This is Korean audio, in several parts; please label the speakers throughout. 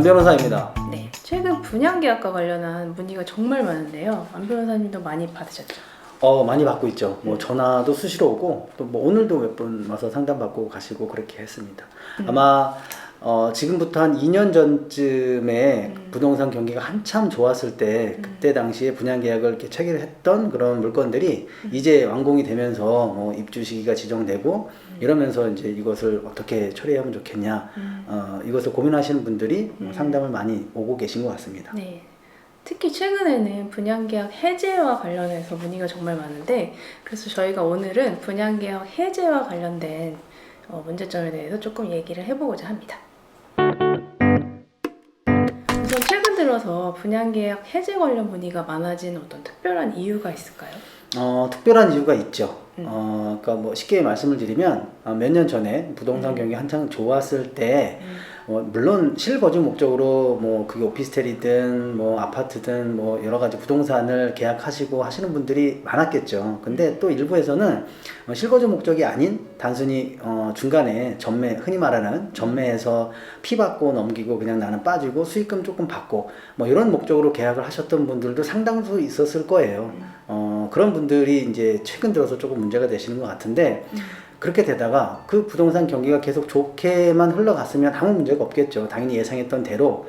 Speaker 1: 안 변호사입니다.
Speaker 2: 네, 최근 분양계약과 관련한 문의가 정말 많은데요. 안 변호사님도 많이 받으셨죠?
Speaker 1: 많이 받고 있죠. 뭐 전화도 수시로 오고 또 뭐 오늘도 몇 분 와서 상담받고 가시고 그렇게 했습니다. 아마 지금부터 한 2년 전쯤에 부동산 경기가 한참 좋았을 때 그때 당시에 분양계약을 이렇게 체결했던 그런 물건들이 이제 완공이 되면서 뭐 입주 시기가 지정되고 이러면서 이제 이것을 어떻게 처리하면 좋겠냐 이것을 고민하시는 분들이 상담을 많이 오고 계신 것 같습니다.
Speaker 2: 네. 특히 최근에는 분양계약 해제와 관련해서 문의가 정말 많은데, 그래서 저희가 오늘은 분양계약 해제와 관련된 문제점에 대해서 조금 얘기를 해보고자 합니다. 우선 최근 들어서 분양계약 해제 관련 문의가 많아진 어떤 특별한 이유가 있을까요?
Speaker 1: 특별한 이유가 있죠. 그러니까 뭐 쉽게 말씀을 드리면 몇 년 전에 부동산 경기 한창 좋았을 때 물론 실거주 목적으로 뭐 그게 오피스텔이든 뭐 아파트든 뭐 여러 가지 부동산을 계약하시고 하시는 분들이 많았겠죠. 근데 또 일부에서는 실거주 목적이 아닌 단순히 중간에 전매, 흔히 말하는 전매해서 피 받고 넘기고 그냥 나는 빠지고 수익금 조금 받고 뭐 이런 목적으로 계약을 하셨던 분들도 상당수 있었을 거예요. 그런 분들이 이제 최근 들어서 조금 문제가 되시는 것 같은데 그렇게 되다가 그 부동산 경기가 계속 좋게만 흘러갔으면 아무 문제가 없겠죠. 당연히 예상했던 대로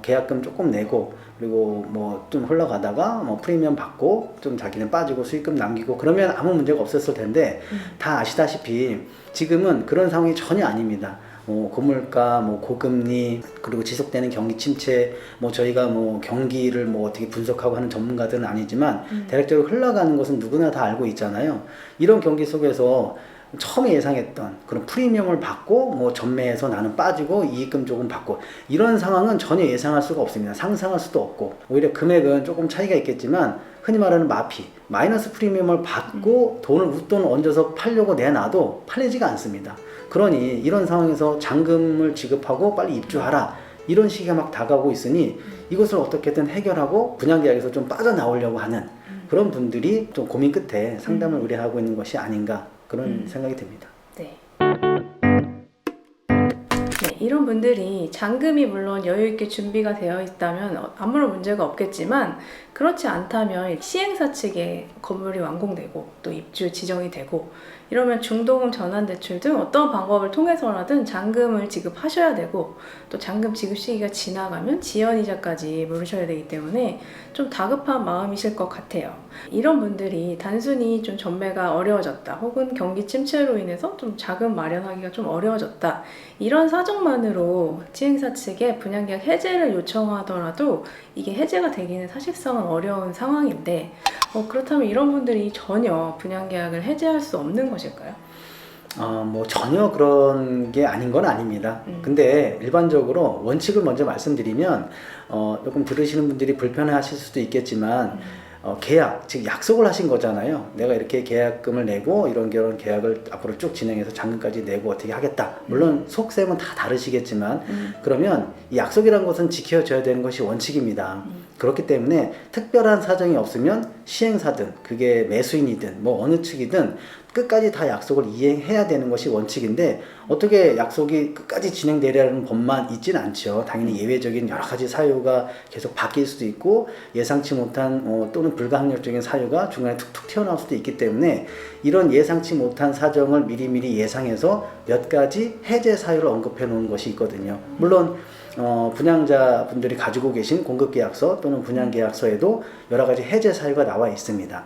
Speaker 1: 계약금 조금 내고 그리고 뭐 좀 흘러가다가 뭐 프리미엄 받고 좀 자기는 빠지고 수익금 남기고 그러면 아무 문제가 없었을 텐데 다 아시다시피 지금은 그런 상황이 전혀 아닙니다. 고물가, 뭐 고금리, 그리고 지속되는 경기 침체, 뭐 저희가 뭐 경기를 뭐 어떻게 분석하고 하는 전문가들은 아니지만 대략적으로 흘러가는 것은 누구나 다 알고 있잖아요. 이런 경기 속에서 처음에 예상했던 그런 프리미엄을 받고 뭐 전매해서 나는 빠지고 이익금 조금 받고 이런 상황은 전혀 예상할 수가 없습니다. 상상할 수도 없고 오히려 금액은 조금 차이가 있겠지만 흔히 말하는 마피, 마이너스 프리미엄을 받고 돈을 웃돈 얹어서 팔려고 내놔도 팔리지가 않습니다. 그러니 이런 상황에서 잔금을 지급하고 빨리 입주하라 이런 시기가 막 다가오고 있으니 이것을 어떻게든 해결하고 분양계약에서 좀 빠져나오려고 하는 그런 분들이 좀 고민 끝에 상담을 의뢰하고 있는 것이 아닌가 그런 생각이 듭니다.
Speaker 2: 네. 이런 분들이 잔금이 물론 여유있게 준비가 되어 있다면 아무런 문제가 없겠지만 그렇지 않다면 시행사 측에 건물이 완공되고 또 입주 지정이 되고 이러면 중도금 전환 대출 등 어떤 방법을 통해서라든 잔금을 지급하셔야 되고 또 잔금 지급 시기가 지나가면 지연이자까지 물으셔야 되기 때문에 좀 다급한 마음이실 것 같아요. 이런 분들이 단순히 좀 전매가 어려워졌다 혹은 경기 침체로 인해서 좀 자금 마련하기가 좀 어려워졌다 이런 사정만으로 시행사 측에 분양계약 해제를 요청하더라도 이게 해제가 되기는 사실상은 어려운 상황인데 그렇다면 이런 분들이 전혀 분양계약을 해제할 수 없는 것일까요?
Speaker 1: 뭐 전혀 그런 게 아닌 건 아닙니다. 근데 일반적으로 원칙을 먼저 말씀드리면 조금 들으시는 분들이 불편해 하실 수도 있겠지만 계약, 즉 약속을 하신 거잖아요. 내가 이렇게 계약금을 내고 이런 계약을 앞으로 쭉 진행해서 잔금까지 내고 어떻게 하겠다. 물론 속셈은 다 다르시겠지만 그러면 이 약속이라는 것은 지켜져야 되는 것이 원칙입니다. 그렇기 때문에 특별한 사정이 없으면 시행사든 그게 매수인이든 뭐 어느 측이든 끝까지 다 약속을 이행해야 되는 것이 원칙인데 어떻게 약속이 끝까지 진행되려는 법만 있지는 않죠. 당연히 예외적인 여러 가지 사유가 계속 바뀔 수도 있고 예상치 못한 또는 불가항력적인 사유가 중간에 툭툭 튀어나올 수도 있기 때문에 이런 예상치 못한 사정을 미리미리 예상해서 몇 가지 해제 사유를 언급해 놓은 것이 있거든요. 물론 분양자분들이 가지고 계신 공급계약서 또는 분양계약서에도 여러 가지 해제 사유가 나와 있습니다.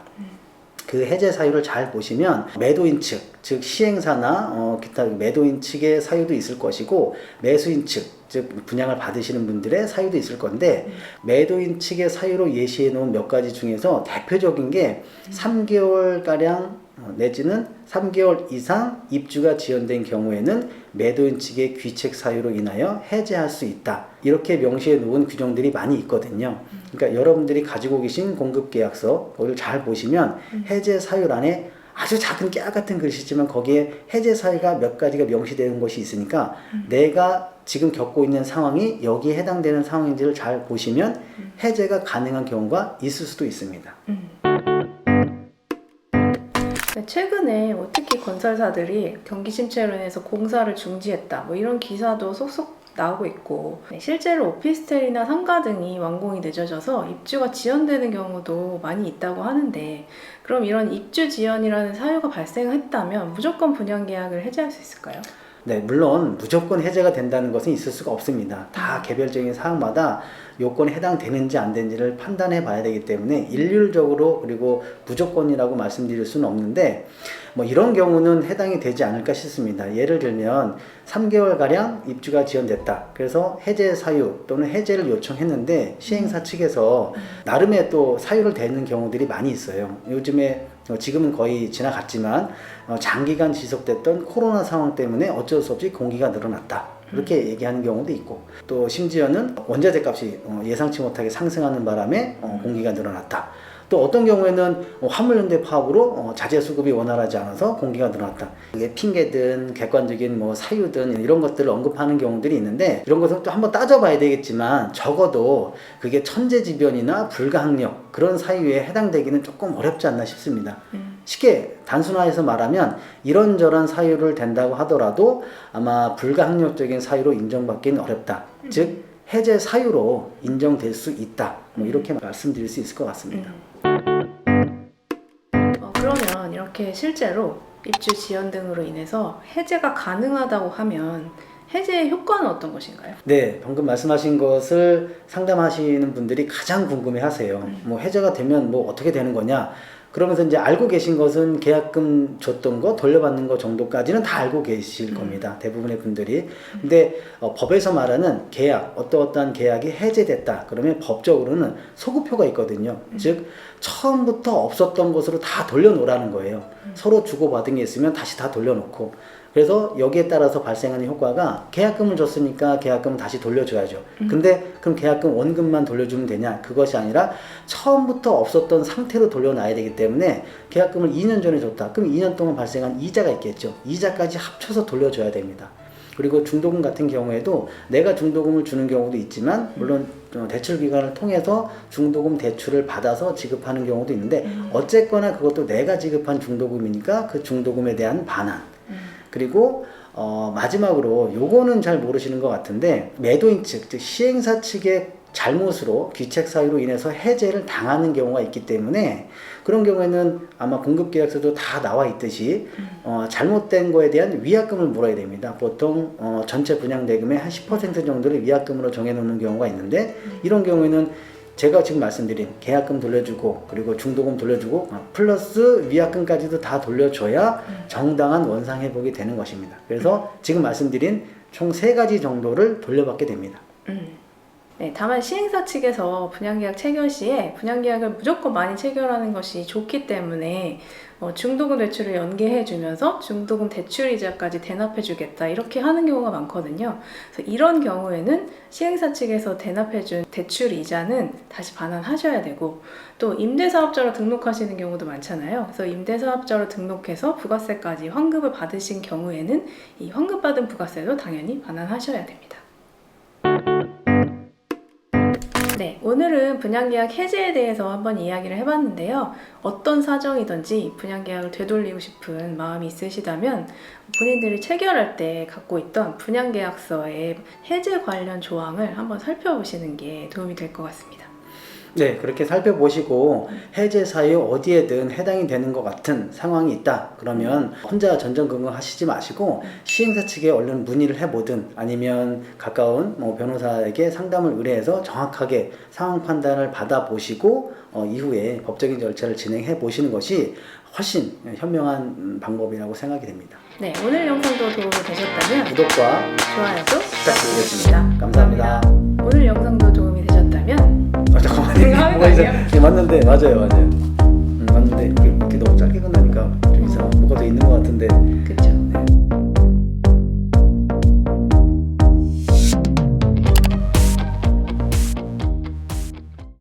Speaker 1: 그 해제 사유를 잘 보시면 매도인 측, 즉 시행사나 기타 매도인 측의 사유도 있을 것이고 매수인 측, 즉 분양을 받으시는 분들의 사유도 있을 건데 매도인 측의 사유로 예시해 놓은 몇 가지 중에서 대표적인 게 3개월가량 내지는 3개월 이상 입주가 지연된 경우에는 매도인 측의 귀책 사유로 인하여 해제할 수 있다. 이렇게 명시해 놓은 규정들이 많이 있거든요. 그러니까 여러분들이 가지고 계신 공급계약서 거기를 잘 보시면 해제 사유란에 아주 작은 깨알 같은 글씨지만 거기에 해제 사유가 몇 가지가 명시되는 것이 있으니까 내가 지금 겪고 있는 상황이 여기에 해당되는 상황인지를 잘 보시면 해제가 가능한 경우가 있을 수도 있습니다.
Speaker 2: 최근에 특히 건설사들이 경기 침체로 인해서 공사를 중지했다 뭐 이런 기사도 속속 나오고 있고 실제로 오피스텔이나 상가 등이 완공이 늦어져서 입주가 지연되는 경우도 많이 있다고 하는데 그럼 이런 입주 지연이라는 사유가 발생했다면 무조건 분양계약을 해지할 수 있을까요?
Speaker 1: 네, 물론 무조건 해제가 된다는 것은 있을 수가 없습니다. 다 개별적인 사항마다 요건에 해당되는지 안 되는지를 판단해 봐야 되기 때문에 일률적으로 그리고 무조건이라고 말씀드릴 수는 없는데 뭐 이런 경우는 해당이 되지 않을까 싶습니다. 예를 들면 3개월가량 입주가 지연됐다. 그래서 해제 사유 또는 해제를 요청했는데 시행사 측에서 나름의 또 사유를 대는 경우들이 많이 있어요. 요즘에 지금은 거의 지나갔지만 장기간 지속됐던 코로나 상황 때문에 어쩔 수 없이 공기가 늘어났다. 그렇게 얘기하는 경우도 있고 또 심지어는 원자재 값이 예상치 못하게 상승하는 바람에 공기가 늘어났다. 또 어떤 경우에는 화물연대 파업으로 자재 수급이 원활하지 않아서 공기가 늘어났다. 이게 핑계든 객관적인 뭐 사유든 이런 것들을 언급하는 경우들이 있는데 이런 것을 또 한번 따져봐야 되겠지만 적어도 그게 천재지변이나 불가항력 그런 사유에 해당되기는 조금 어렵지 않나 싶습니다. 쉽게 단순화해서 말하면 이런저런 사유를 댄다고 하더라도 아마 불가항력적인 사유로 인정받기는 어렵다. 즉 해제 사유로 인정될 수 있다. 뭐 이렇게 말씀드릴 수 있을 것 같습니다.
Speaker 2: 그러면 이렇게 실제로 입주 지연 등으로 인해서 해제가 가능하다고 하면 해제의 효과는 어떤 것인가요?
Speaker 1: 네, 방금 말씀하신 것을 상담하시는 분들이 가장 궁금해 하세요. 뭐 해제가 되면 뭐 어떻게 되는 거냐? 그러면서 이제 알고 계신 것은 계약금 줬던 거 돌려받는 거 정도까지는 다 알고 계실 겁니다. 대부분의 분들이. 근데 법에서 말하는 계약, 어떠한 계약이 해제됐다. 그러면 법적으로는 소급표가 있거든요. 즉 처음부터 없었던 것으로 다 돌려놓으라는 거예요. 서로 주고받은 게 있으면 다시 다 돌려놓고. 그래서 여기에 따라서 발생하는 효과가 계약금을 줬으니까 계약금을 다시 돌려줘야죠. 근데 그럼 계약금 원금만 돌려주면 되냐? 그것이 아니라 처음부터 없었던 상태로 돌려놔야 되기 때문에 계약금을 2년 전에 줬다. 그럼 2년 동안 발생한 이자가 있겠죠. 이자까지 합쳐서 돌려줘야 됩니다. 그리고 중도금 같은 경우에도 내가 중도금을 주는 경우도 있지만 물론 대출 기관을 통해서 중도금 대출을 받아서 지급하는 경우도 있는데 어쨌거나 그것도 내가 지급한 중도금이니까 그 중도금에 대한 반환 그리고 마지막으로 요거는 잘 모르시는 것 같은데 매도인 측, 즉 시행사 측의 잘못으로 귀책 사유로 인해서 해제를 당하는 경우가 있기 때문에 그런 경우에는 아마 공급계약서도 다 나와 있듯이 잘못된 거에 대한 위약금을 물어야 됩니다. 보통 전체 분양대금의 한 10% 정도를 위약금으로 정해놓는 경우가 있는데 이런 경우에는 제가 지금 말씀드린 계약금 돌려주고 그리고 중도금 돌려주고 플러스 위약금까지도 다 돌려줘야 정당한 원상 회복이 되는 것입니다. 그래서 지금 말씀드린 총 3가지 정도를 돌려받게 됩니다.
Speaker 2: 네, 다만 시행사 측에서 분양계약 체결 시에 분양계약을 무조건 많이 체결하는 것이 좋기 때문에 중도금 대출을 연계해주면서 중도금 대출이자까지 대납해주겠다 이렇게 하는 경우가 많거든요. 그래서 이런 경우에는 시행사 측에서 대납해준 대출이자는 다시 반환하셔야 되고 또 임대사업자로 등록하시는 경우도 많잖아요. 그래서 임대사업자로 등록해서 부가세까지 환급을 받으신 경우에는 이 환급받은 부가세도 당연히 반환하셔야 됩니다. 네, 오늘은 분양계약 해지에 대해서 한번 이야기를 해봤는데요. 어떤 사정이든지 분양계약을 되돌리고 싶은 마음이 있으시다면 본인들이 체결할 때 갖고 있던 분양계약서의 해지 관련 조항을 한번 살펴보시는 게 도움이 될 것 같습니다.
Speaker 1: 네, 그렇게 살펴보시고 해제 사유 어디에든 해당이 되는 것 같은 상황이 있다. 그러면 혼자 전전긍긍하시지 마시고 시행사 측에 얼른 문의를 해보든 아니면 가까운 변호사에게 상담을 의뢰해서 정확하게 상황 판단을 받아보시고 이후에 법적인 절차를 진행해 보시는 것이 훨씬 현명한 방법이라고 생각이 됩니다.
Speaker 2: 네, 오늘 영상도 도움이 되셨다면
Speaker 1: 구독과
Speaker 2: 좋아요도
Speaker 1: 부탁드리겠습니다. 감사합니다.
Speaker 2: 오늘 영상도 도움이 되셨다면
Speaker 1: 잠깐만요.
Speaker 2: 하는 거 아니에요?
Speaker 1: 맞는데 맞아요.